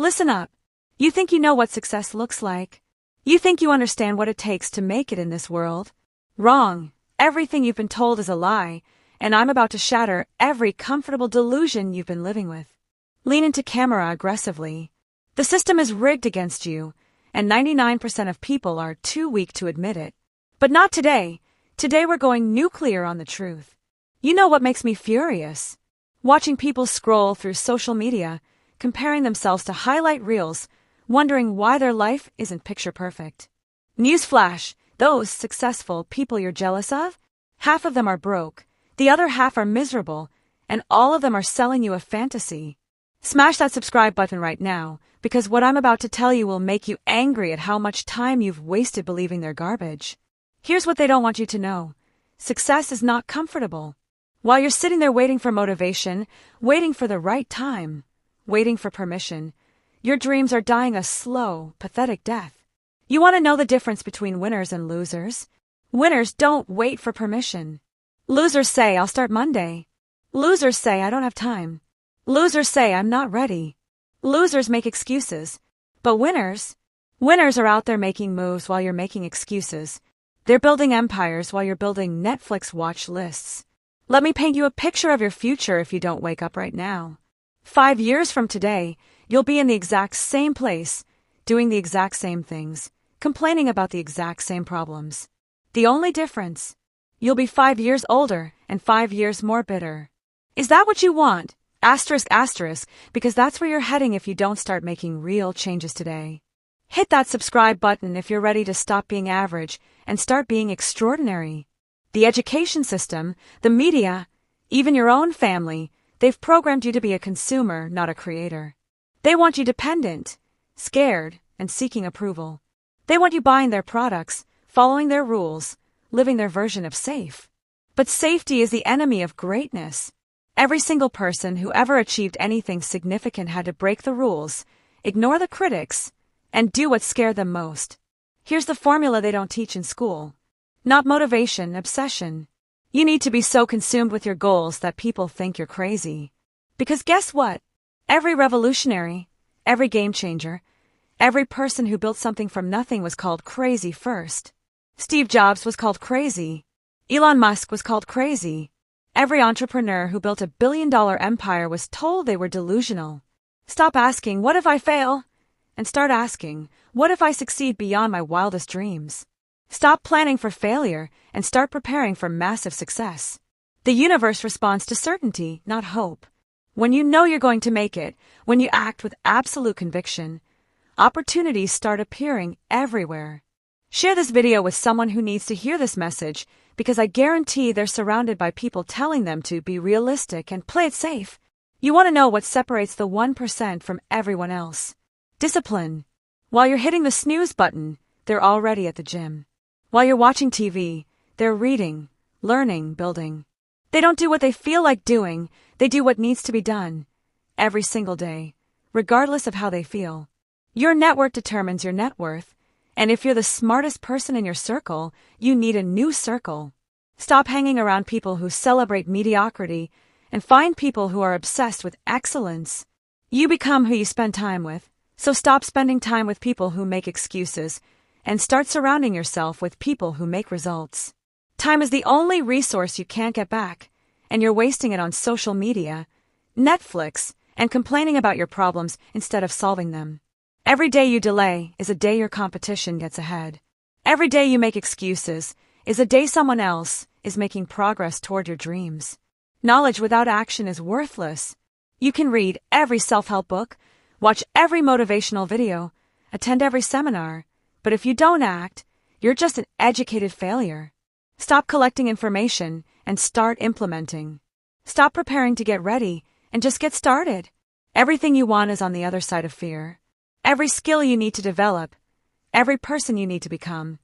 Listen up. You think you know what success looks like? You think you understand what it takes to make it in this world? Wrong. Everything you've been told is a lie, and I'm about to shatter every comfortable delusion you've been living with. Lean into camera aggressively. The system is rigged against you, and 99% of people are too weak to admit it. But not today. Today we're going nuclear on the truth. You know what makes me furious? Watching people scroll through social media, comparing themselves to highlight reels, wondering why their life isn't picture perfect. Newsflash, those successful people you're jealous of, half of them are broke, the other half are miserable, and all of them are selling you a fantasy. Smash that subscribe button right now, because what I'm about to tell you will make you angry at how much time you've wasted believing they're garbage. Here's what they don't want you to know. Success is not comfortable. While you're sitting there waiting for motivation, waiting for the right time, waiting for permission, your dreams are dying a slow, pathetic death. You want to know the difference between winners and losers? Winners don't wait for permission. Losers say, I'll start Monday. Losers say, I don't have time. Losers say, I'm not ready. Losers make excuses. But winners are out there making moves while you're making excuses. They're building empires while you're building Netflix watch lists. Let me paint you a picture of your future if you don't wake up right now. 5 years from today, you'll be in the exact same place, doing the exact same things, complaining about the exact same problems. The only difference, you'll be 5 years older and 5 years more bitter. Is that what you want? Asterisk, asterisk, because that's where you're heading if you don't start making real changes today. Hit that subscribe button if you're ready to stop being average and start being extraordinary. The education system, the media, even your own family, they've programmed you to be a consumer, not a creator. They want you dependent, scared, and seeking approval. They want you buying their products, following their rules, living their version of safe. But safety is the enemy of greatness. Every single person who ever achieved anything significant had to break the rules, ignore the critics, and do what scared them most. Here's the formula they don't teach in school. Not motivation, obsession. You need to be so consumed with your goals that people think you're crazy. Because guess what? Every revolutionary, every game changer, every person who built something from nothing was called crazy first. Steve Jobs was called crazy. Elon Musk was called crazy. Every entrepreneur who built $1 billion empire was told they were delusional. Stop asking, what if I fail? And start asking, what if I succeed beyond my wildest dreams? Stop planning for failure and start preparing for massive success. The universe responds to certainty, not hope. When you know you're going to make it, when you act with absolute conviction, opportunities start appearing everywhere. Share this video with someone who needs to hear this message, because I guarantee they're surrounded by people telling them to be realistic and play it safe. You want to know what separates the 1% from everyone else. Discipline. While you're hitting the snooze button, they're already at the gym. While you're watching TV, they're reading, learning, building. They don't do what they feel like doing, they do what needs to be done. Every single day, regardless of how they feel. Your network determines your net worth, and if you're the smartest person in your circle, you need a new circle. Stop hanging around people who celebrate mediocrity and find people who are obsessed with excellence. You become who you spend time with, so stop spending time with people who make excuses and start surrounding yourself with people who make results. Time is the only resource you can't get back, and you're wasting it on social media, Netflix, and complaining about your problems instead of solving them. Every day you delay is a day your competition gets ahead. Every day you make excuses is a day someone else is making progress toward your dreams. Knowledge without action is worthless. You can read every self-help book, watch every motivational video, attend every seminar, but if you don't act, you're just an educated failure. Stop collecting information and start implementing. Stop preparing to get ready and just get started. Everything you want is on the other side of fear. Every skill you need to develop, every person you need to become,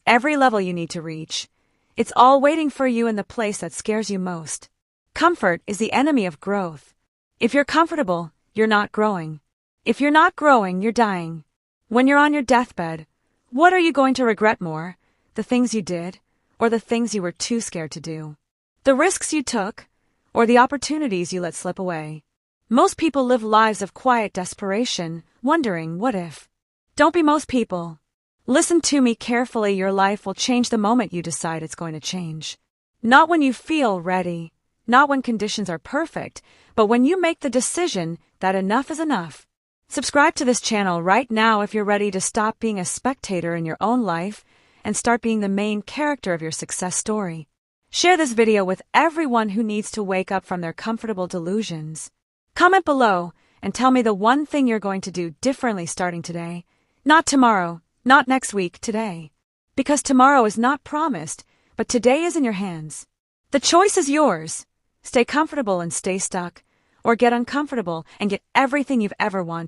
every level you need to reach, it's all waiting for you in the place that scares you most. Comfort is the enemy of growth. If you're comfortable, you're not growing. If you're not growing, you're dying. When you're on your deathbed, what are you going to regret more? The things you did, or the things you were too scared to do? The risks you took, or the opportunities you let slip away? Most people live lives of quiet desperation, wondering, what if? Don't be most people. Listen to me carefully. Your life will change the moment you decide it's going to change. Not when you feel ready, not when conditions are perfect, but when you make the decision that enough is enough. Subscribe to this channel right now if you're ready to stop being a spectator in your own life and start being the main character of your success story. Share this video with everyone who needs to wake up from their comfortable delusions. Comment below and tell me the one thing you're going to do differently starting today. Not tomorrow, not next week, today. Because tomorrow is not promised, but today is in your hands. The choice is yours. Stay comfortable and stay stuck, or get uncomfortable and get everything you've ever wanted.